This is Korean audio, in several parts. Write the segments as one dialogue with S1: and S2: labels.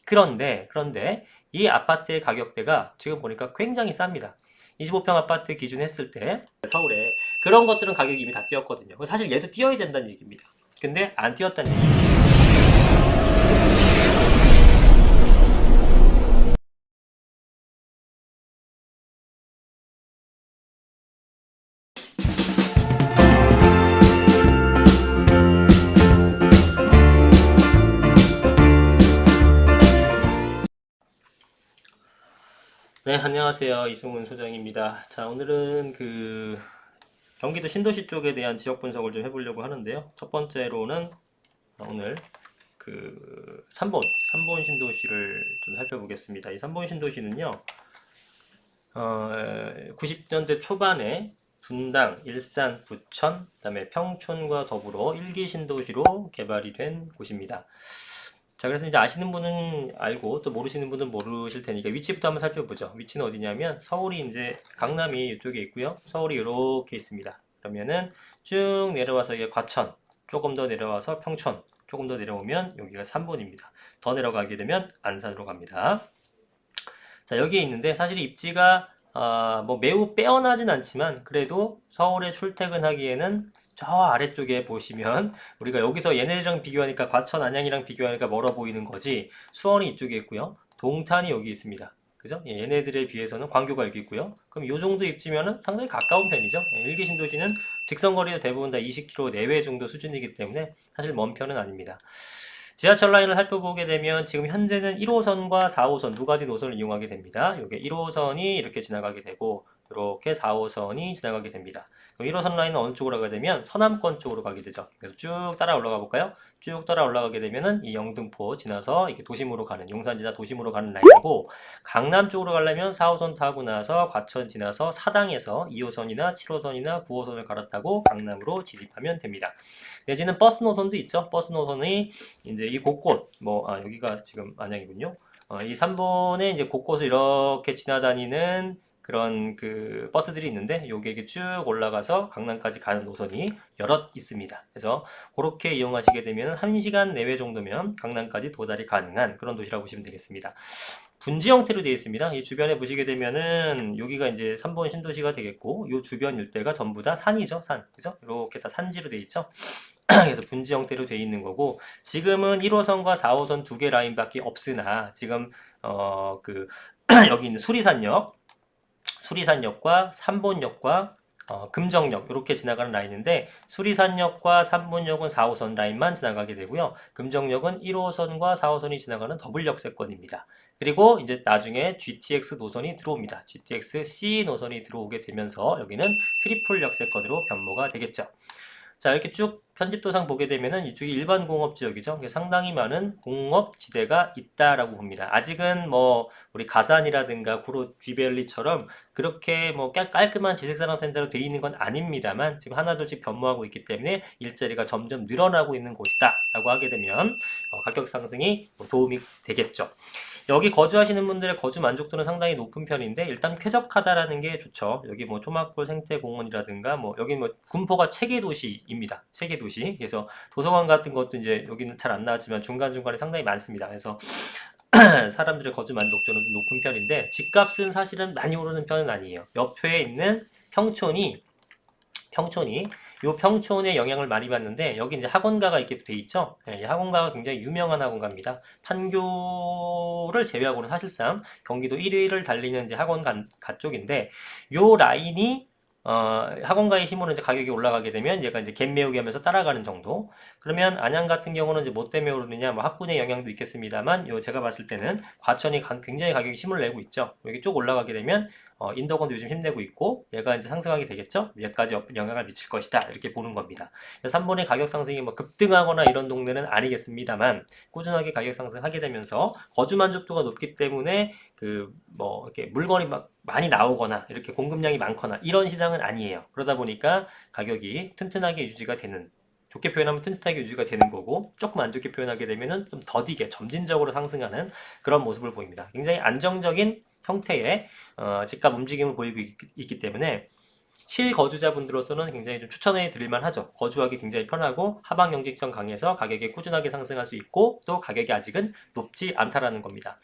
S1: 그런데 이 아파트의 가격대가 지금 보니까 굉장히 쌉니다. 25평 아파트 기준 했을 때 서울에 그런 것들은 가격이 이미 다 뛰었거든요. 사실 얘도 뛰어야 된다는 얘기입니다. 근데 안 뛰었다는 얘기예요. 네, 안녕하세요. 이승훈 소장입니다. 자, 오늘은 경기도 신도시 쪽에 대한 지역 분석을 좀 해보려고 하는데요. 첫 번째로는 오늘 3본 신도시를 좀 살펴보겠습니다. 이 3본 신도시는요, 90년대 초반에 분당, 일산, 부천, 그다음에 평촌과 더불어 일기 신도시로 개발이 된 곳입니다. 자, 그래서 이제 아시는 분은 알고 또 모르시는 분은 모르실 테니까 위치부터 한번 살펴보죠. 위치는 어디냐면 서울이 이제 강남이 이쪽에 있고요. 서울이 이렇게 있습니다. 그러면은 쭉 내려와서 이게 과천, 조금 더 내려와서 평촌, 조금 더 내려오면 여기가 3번입니다. 더 내려가게 되면 안산으로 갑니다. 자, 여기에 있는데 사실 입지가 뭐 매우 빼어나진 않지만 그래도 서울에 출퇴근하기에는 저 아래쪽에 보시면 우리가 여기서 얘네들이랑 비교하니까 과천 안양이랑 비교하니까 멀어 보이는 거지 수원이 이쪽에 있고요. 동탄이 여기 있습니다. 그죠? 예, 얘네들에 비해서는 광교가 여기 있고요. 그럼 이 정도 입지면은 상당히 가까운 편이죠. 예, 일기 신도시는 직선거리도 대부분 다 20km 내외 정도 수준이기 때문에 사실 먼 편은 아닙니다. 지하철 라인을 살펴보게 되면 지금 현재는 1호선과 4호선 두 가지 노선을 이용하게 됩니다. 이게 1호선이 이렇게 지나가게 되고 이렇게 4호선이 지나가게 됩니다. 그럼 1호선 라인은 어느 쪽으로 가게 되면 서남권 쪽으로 가게 되죠. 그래서 쭉 따라 올라가 볼까요? 쭉 따라 올라가게 되면은 이 영등포 지나서 이렇게 도심으로 가는 용산 지나 도심으로 가는 라인이고 강남 쪽으로 가려면 4호선 타고 나서 과천 지나서 사당에서 2호선이나 7호선이나 9호선을 갈아타고 강남으로 진입하면 됩니다. 내지는 버스 노선도 있죠. 버스 노선이 이제 이 곳곳 여기가 지금 안양이군요. 이 3번에 이제 곳곳을 이렇게 지나다니는 그런 버스들이 있는데 요게 이게 쭉 올라가서 강남까지 가는 노선이 여럿 있습니다. 그래서 그렇게 이용하시게 되면 1시간 내외 정도면 강남까지 도달이 가능한 그런 도시라고 보시면 되겠습니다. 분지 형태로 되어 있습니다. 이 주변에 보시게 되면은 여기가 이제 3번 신도시가 되겠고 요 주변 일대가 전부 다 산이죠. 산. 그죠? 이렇게 다 산지로 되어 있죠. 그래서 분지 형태로 되어 있는 거고 지금은 1호선과 4호선 두 개 라인밖에 없으나 지금 여기 있는 수리산역과 3본역과 금정역 이렇게 지나가는 라인인데 수리산역과 3본역은 4호선 라인만 지나가게 되고요. 금정역은 1호선과 4호선이 지나가는 더블 역세권입니다. 그리고 이제 나중에 GTX 노선이 들어옵니다. GTX C 노선이 들어오게 되면서 여기는 트리플 역세권으로 변모가 되겠죠. 자, 이렇게 쭉 편집도상 보게 되면은 이쪽이 일반 공업 지역이죠. 상당히 많은 공업 지대가 있다라고 봅니다. 아직은 뭐 우리 가산이라든가 구로 쥐벨리처럼 그렇게 뭐 깔끔한 지식산업센터로 되어 있는 건 아닙니다만 지금 하나둘씩 변모하고 있기 때문에 일자리가 점점 늘어나고 있는 곳이다라고 하게 되면 가격 상승이 도움이 되겠죠. 여기 거주하시는 분들의 거주 만족도는 상당히 높은 편인데 일단 쾌적하다라는 게 좋죠. 여기 뭐 초막골 생태공원이라든가 뭐 여기 뭐 군포가 체계 도시입니다. 체계 도시. 그래서 도서관 같은 것도 이제 여기는 잘 안 나왔지만 중간중간에 상당히 많습니다. 그래서 사람들의 거주 만족도는 좀 높은 편인데 집값은 사실은 많이 오르는 편은 아니에요. 옆에 있는 평촌이 요 평촌에 영향을 많이 받는데 여기 이제 학원가가 이렇게 돼 있죠. 이 학원가가 굉장히 유명한 학원가입니다. 판교를 제외하고는 사실상 경기도 1위를 달리는 이제 학원가 쪽인데 요 라인이 학원가의 힘으로 이제 가격이 올라가게 되면 얘가 이제 갭 메우기 하면서 따라가는 정도. 그러면 안양 같은 경우는 이제 뭐 때문에 오르느냐, 뭐 학군의 영향도 있겠습니다만, 요 제가 봤을 때는 과천이 굉장히 가격이 힘을 내고 있죠. 여기 쭉 올라가게 되면 인덕원도 요즘 힘내고 있고, 얘가 이제 상승하게 되겠죠. 얘까지 영향을 미칠 것이다 이렇게 보는 겁니다. 3번의 가격 상승이 뭐 급등하거나 이런 동네는 아니겠습니다만, 꾸준하게 가격 상승하게 되면서 거주 만족도가 높기 때문에 이렇게 물건이 막 많이 나오거나 이렇게 공급량이 많거나 이런 시장은 아니에요. 그러다 보니까 가격이 튼튼하게 유지가 되는, 좋게 표현하면 튼튼하게 유지가 되는 거고 조금 안 좋게 표현하게 되면은 좀 더디게 점진적으로 상승하는 그런 모습을 보입니다. 굉장히 안정적인 형태의 집값 움직임을 보이고 있기 때문에 실거주자분들로서는 굉장히 좀 추천해 드릴만 하죠. 거주하기 굉장히 편하고 하방 경직성 강해서 가격이 꾸준하게 상승할 수 있고 또 가격이 아직은 높지 않다라는 겁니다.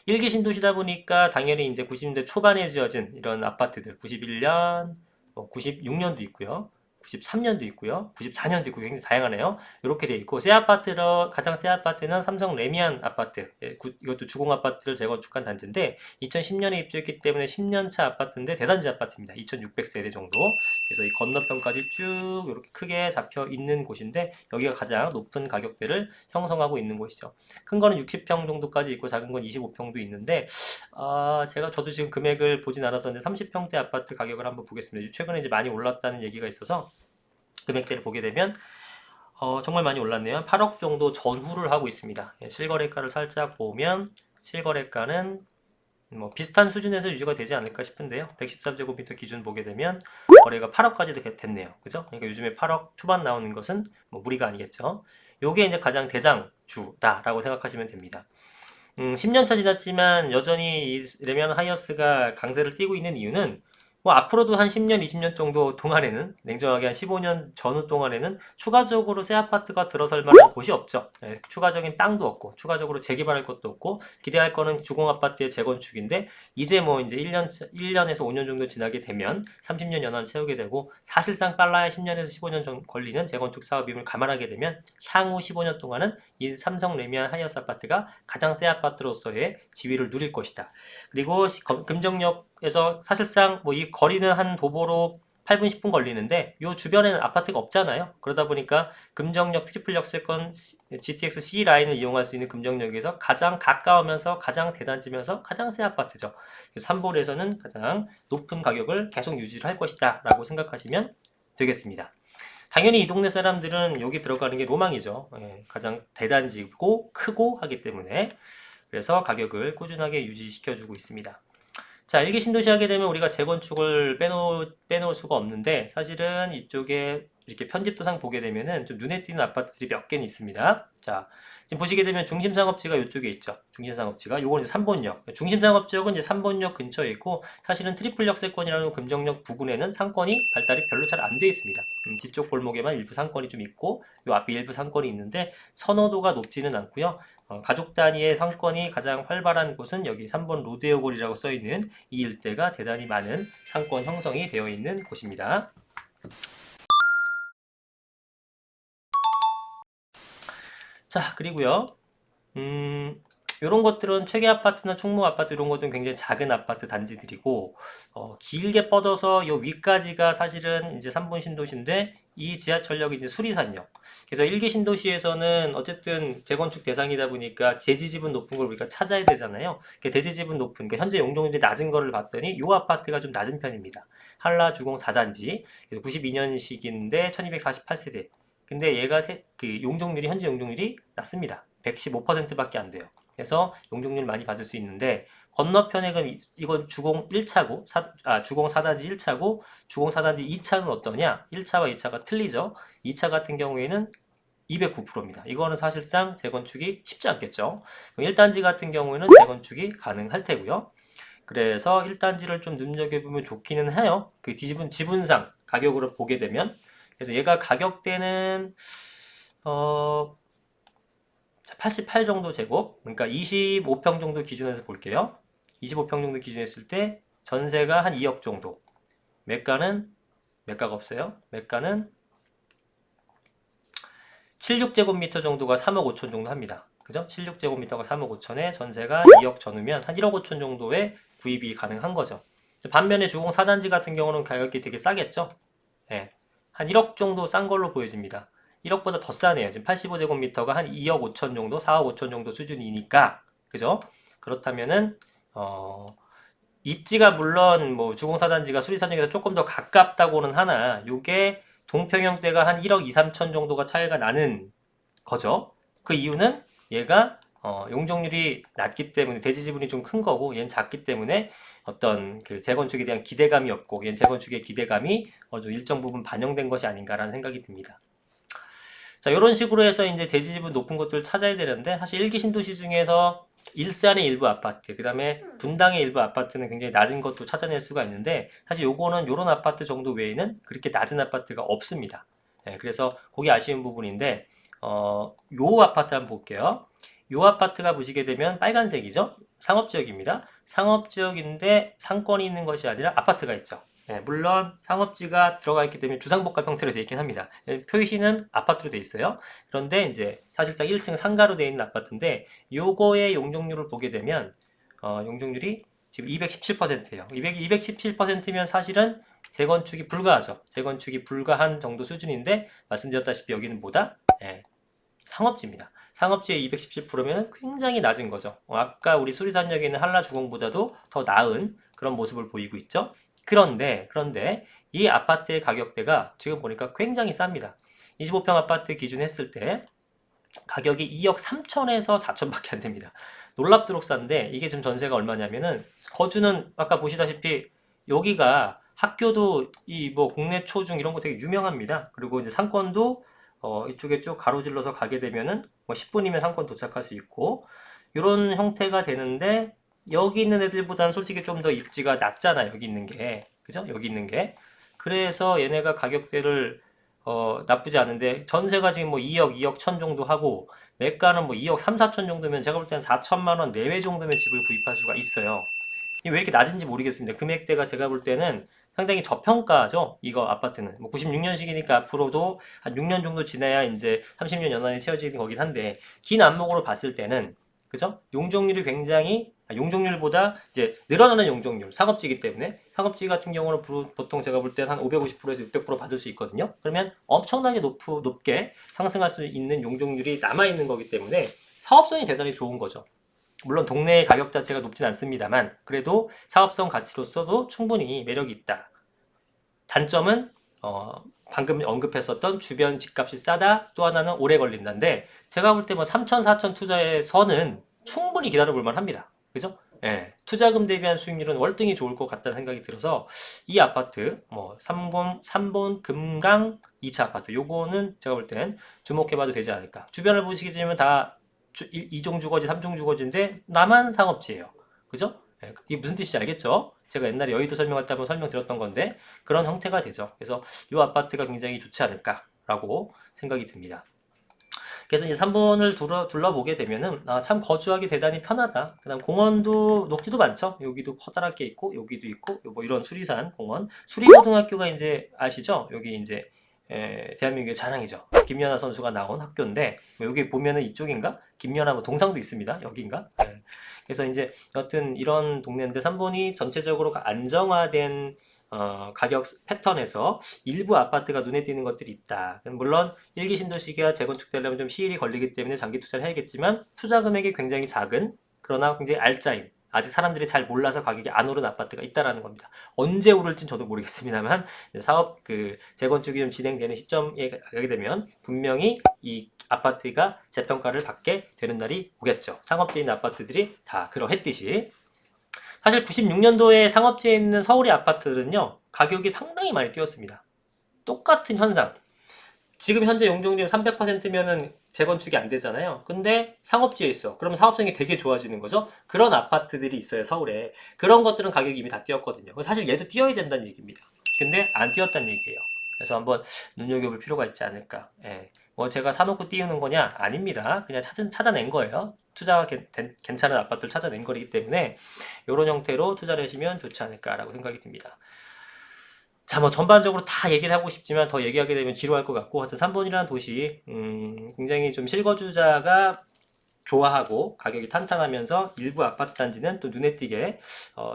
S1: 1기 신도시다 보니까 당연히 이제 90년대 초반에 지어진 이런 아파트들 91년, 96년도 있고요. 93년도 있고요. 94년도 있고 굉장히 다양하네요. 이렇게 돼 있고 새 아파트로 가장 새 아파트는 삼성 레미안 아파트. 이것도 주공 아파트를 재건축한 단지인데 2010년에 입주했기 때문에 10년차 아파트인데 대단지 아파트입니다. 2600세대 정도. 그래서 이 건너편까지 쭉 이렇게 크게 잡혀 있는 곳인데 여기가 가장 높은 가격대를 형성하고 있는 곳이죠. 큰 거는 60평 정도까지 있고 작은 건 25평도 있는데 저도 지금 금액을 보진 않았었는데 30평대 아파트 가격을 한번 보겠습니다. 최근에 이제 많이 올랐다는 얘기가 있어서 금액대를 보게 되면 정말 많이 올랐네요. 8억 정도 전후를 하고 있습니다. 실거래가를 살짝 보면 실거래가는 뭐 비슷한 수준에서 유지가 되지 않을까 싶은데요. 113제곱미터 기준 보게 되면 거래가 8억까지도 됐네요. 그죠? 그러니까 요즘에 8억 초반 나오는 것은 뭐 무리가 아니겠죠. 요게 이제 가장 대장주다라고 생각하시면 됩니다. 10년차 지났지만 여전히 이 레미안 하이어스가 강세를 띠고 있는 이유는 뭐 앞으로도 한 10년, 20년 정도 동안에는 냉정하게 한 15년 전후 동안에는 추가적으로 새 아파트가 들어설 만한 곳이 없죠. 추가적인 땅도 없고 추가적으로 재개발할 것도 없고 기대할 거는 주공 아파트의 재건축인데 이제 뭐 이제 1년에서 5년 정도 지나게 되면 30년 연한을 채우게 되고 사실상 빨라야 10년에서 15년 정도 걸리는 재건축 사업임을 감안하게 되면 향후 15년 동안은 이 삼성 레미안 하이어스 아파트가 가장 새 아파트로서의 지위를 누릴 것이다. 그리고 금정역에서 사실상 뭐 이 거리는 한 도보로 8분 10분 걸리는데 요 주변에는 아파트가 없잖아요. 그러다 보니까 금정역 트리플 역세권 GTX C 라인을 이용할 수 있는 금정역에서 가장 가까우면서 가장 대단지면서 가장 새 아파트죠. 3볼에서는 가장 높은 가격을 계속 유지를 할 것이다 라고 생각하시면 되겠습니다. 당연히 이 동네 사람들은 여기 들어가는 게 로망이죠. 가장 대단지고 크고 하기 때문에 그래서 가격을 꾸준하게 유지시켜주고 있습니다. 자, 1기 신도시 하게 되면 우리가 재건축을 빼놓을 수가 없는데 사실은 이쪽에 이렇게 편집도상 보게 되면은 좀 눈에 띄는 아파트들이 몇 개는 있습니다. 자, 지금 보시게 되면 중심상업지가 이쪽에 있죠. 중심상업지가 요건 이제 3번역. 중심상업지역은 이제 3번역 근처에 있고 사실은 트리플 역세권이라는 금정역 부근에는 상권이 발달이 별로 잘 안 돼 있습니다. 뒤쪽 골목에만 일부 상권이 좀 있고 요 앞에 일부 상권이 있는데 선호도가 높지는 않고요. 가족 단위의 상권이 가장 활발한 곳은 여기 3번 로데오골이라고 써있는 이 일대가 대단히 많은 상권 형성이 되어 있는 곳입니다. 자, 그리고요. 이런 것들은 최계 아파트나 충무 아파트 이런 것들은 굉장히 작은 아파트 단지들이고 길게 뻗어서 요 위까지가 사실은 이제 3번 신도시인데 이 지하철역이 이제 수리산역. 그래서 1기 신도시에서는 어쨌든 재건축 대상이다 보니까 대지지분 높은 걸 우리가 찾아야 되잖아요. 대지지분 높은 현재 용적률이 낮은 거를 봤더니 요 아파트가 좀 낮은 편입니다. 한라 주공 4단지 92년식인데 1248세대. 근데 얘가 용적률이 현재 용적률이 낮습니다. 115%밖에 안 돼요. 그래서 용적률 많이 받을 수 있는데 건너편에 그럼 이건 주공 1차고 주공 4단지 1차고 주공 4단지 2차는 어떠냐? 1차와 2차가 틀리죠. 2차 같은 경우에는 209%입니다. 이거는 사실상 재건축이 쉽지 않겠죠. 1단지 같은 경우에는 재건축이 가능할 테고요. 그래서 1단지를 좀 눈여겨보면 좋기는 해요. 그 지분상 가격으로 보게 되면 그래서 얘가 가격대는 88 정도 제곱, 그러니까 25평 정도 기준에서 볼게요. 25평 정도 기준했을 때 전세가 한 2억 정도. 매가가 없어요. 매가는 76제곱미터 정도가 3억 5천 정도 합니다. 그죠? 76제곱미터가 3억 5천에 전세가 2억 전후면 한 1억 5천 정도의 구입이 가능한 거죠. 반면에 주공 4단지 같은 경우는 가격이 되게 싸겠죠? 네. 한 1억 정도 싼 걸로 보여집니다. 1억보다 더 싸네요. 지금 85제곱미터가 한 2억 5천 정도, 4억 5천 정도 수준이니까, 그죠? 그렇다면은, 입지가 물론 뭐 주공사단지가 수리산역에서 조금 더 가깝다고는 하나, 요게 동평형대가 한 1억 2, 3천 정도가 차이가 나는 거죠. 그 이유는 얘가 용적률이 낮기 때문에 대지지분이 좀 큰 거고 얘는 작기 때문에 어떤 그 재건축에 대한 기대감이 없고 얘는 재건축의 기대감이 어느 일정 부분 반영된 것이 아닌가라는 생각이 듭니다. 자, 이런 식으로 해서 이제 대지지분 높은 것들을 찾아야 되는데 사실 1기 신도시 중에서 일산의 일부 아파트, 그 다음에 분당의 일부 아파트는 굉장히 낮은 것도 찾아낼 수가 있는데 사실 요거는 요런 아파트 정도 외에는 그렇게 낮은 아파트가 없습니다. 예, 그래서 그게 아쉬운 부분인데 요 아파트 한번 볼게요. 요 아파트가 보시게 되면 빨간색이죠. 상업지역입니다. 상업지역인데 상권이 있는 것이 아니라 아파트가 있죠. 예, 물론 상업지가 들어가 있기 때문에 주상복합 형태로 되어 있긴 합니다. 예, 표시는 아파트로 되어 있어요. 그런데 이제 사실상 1층 상가로 되어 있는 아파트인데 요거의 용적률을 보게 되면 용적률이 지금 217%예요. 217%면 사실은 재건축이 불가하죠. 재건축이 불가한 정도 수준인데 말씀드렸다시피 여기는 뭐다? 예, 상업지입니다. 상업지의 217%면 굉장히 낮은 거죠. 아까 우리 수리산역에 있는 한라주공보다도 더 나은 그런 모습을 보이고 있죠. 그런데 이 아파트의 가격대가 지금 보니까 굉장히 쌉니다. 25평 아파트 기준 했을 때 가격이 2억 3천에서 4천밖에 안 됩니다. 놀랍도록 싼데 이게 지금 전세가 얼마냐면은 거주는 아까 보시다시피 여기가 학교도 이 뭐 국내 초중 이런 거 되게 유명합니다. 그리고 이제 상권도 이쪽에 쭉 가로질러서 가게 되면은 뭐 10분이면 상권 도착할 수 있고 이런 형태가 되는데 여기 있는 애들보다는 솔직히 좀 더 입지가 낮잖아. 여기 있는 게 그죠? 여기 있는 게 그래서 얘네가 가격대를 나쁘지 않은데 전세가 지금 뭐 2억, 2억 천 정도 하고 매가는 뭐 2억 3, 4천 정도면 제가 볼 때는 4천만 원 내외 정도면 집을 구입할 수가 있어요. 이게 왜 이렇게 낮은지 모르겠습니다. 금액대가 제가 볼 때는 상당히 저평가죠. 이거 아파트는 뭐 96년식이니까 앞으로도 한 6년 정도 지나야 이제 30년 연한에 채워지는 거긴 한데 긴 안목으로 봤을 때는 그죠? 용적률이 굉장히 용적률보다 이제 늘어나는 용적률 상업지이기 때문에 상업지 같은 경우는 보통 제가 볼 때는 한 550%에서 600% 받을 수 있거든요. 그러면 엄청나게 높게 상승할 수 있는 용적률이 남아 있는 거기 때문에 사업성이 대단히 좋은 거죠. 물론 동네의 가격 자체가 높진 않습니다만 그래도 사업성 가치로서도 충분히 매력이 있다. 단점은 방금 언급했었던 주변 집값이 싸다. 또 하나는 오래 걸린다인데 제가 볼 때 뭐 3천, 4천 투자에서는 충분히 기다려 볼 만합니다. 그죠? 예, 투자금 대비한 수익률은 월등히 좋을 것 같다는 생각이 들어서 이 아파트 뭐 3본 금강 2차 아파트 요거는 제가 볼 때는 주목해봐도 되지 않을까. 주변을 보시게 되면 다 2종 주거지, 3종 주거지인데 나만 상업지예요. 그죠? 예, 이게 무슨 뜻인지 알겠죠? 제가 옛날에 여의도 설명할 때 한번 설명드렸던 건데 그런 형태가 되죠. 그래서 이 아파트가 굉장히 좋지 않을까라고 생각이 듭니다. 그래서 이제 3번을 둘러보게 되면은 참 거주하기 대단히 편하다. 그다음 공원도 녹지도 많죠. 여기도 커다랗게 있고 여기도 있고 뭐 이런 수리산 공원, 수리고등학교가 이제 아시죠? 여기 이제 대한민국의 자랑이죠. 김연아 선수가 나온 학교인데 여기 보면은 이쪽인가? 김연아 뭐 동상도 있습니다. 여기인가? 네. 그래서 이제 여튼 이런 동네인데 3번이 전체적으로 안정화된 가격 패턴에서 일부 아파트가 눈에 띄는 것들이 있다. 물론 일기 신도시가 재건축되려면 좀 시일이 걸리기 때문에 장기 투자를 해야겠지만 투자 금액이 굉장히 작은 그러나 굉장히 알짜인 아직 사람들이 잘 몰라서 가격이 안 오른 아파트가 있다라는 겁니다. 언제 오를지는 저도 모르겠습니다만 사업 그 재건축이 좀 진행되는 시점에 가게 되면 분명히 이 아파트가 재평가를 받게 되는 날이 오겠죠. 상업지에 있는 아파트들이 다 그러했듯이 사실 96년도에 상업지에 있는 서울의 아파트는요 가격이 상당히 많이 뛰었습니다. 똑같은 현상. 지금 현재 용적률 300%면은 재건축이 안 되잖아요. 근데 상업지에 있어. 그러면 사업성이 되게 좋아지는 거죠. 그런 아파트들이 있어요, 서울에. 그런 것들은 가격이 이미 다 뛰었거든요. 사실 얘도 뛰어야 된다는 얘기입니다. 근데 안 뛰었다는 얘기예요. 그래서 한번 눈여겨볼 필요가 있지 않을까. 예. 뭐 제가 사놓고 띄우는 거냐? 아닙니다. 그냥 찾아낸 거예요. 투자가 괜찮은 아파트를 찾아낸 거기 때문에 이런 형태로 투자를 하시면 좋지 않을까라고 생각이 듭니다. 자, 뭐 전반적으로 다 얘기를 하고 싶지만 더 얘기하게 되면 지루할 것 같고 하여튼 3번이라는 도시 굉장히 좀 실거주자가 좋아하고 가격이 탄탄하면서 일부 아파트 단지는 또 눈에 띄게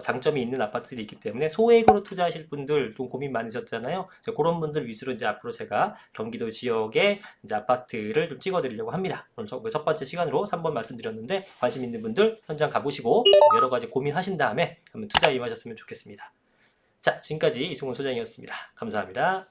S1: 장점이 있는 아파트들이 있기 때문에 소액으로 투자하실 분들 좀 고민 많으셨잖아요. 그런 분들 위주로 이제 앞으로 제가 경기도 지역에 이제 아파트를 좀 찍어드리려고 합니다. 오늘 첫 번째 시간으로 3번 말씀드렸는데 관심 있는 분들 현장 가보시고 여러 가지 고민하신 다음에 한번 투자에 임하셨으면 좋겠습니다. 자, 지금까지 이승훈 소장이었습니다. 감사합니다.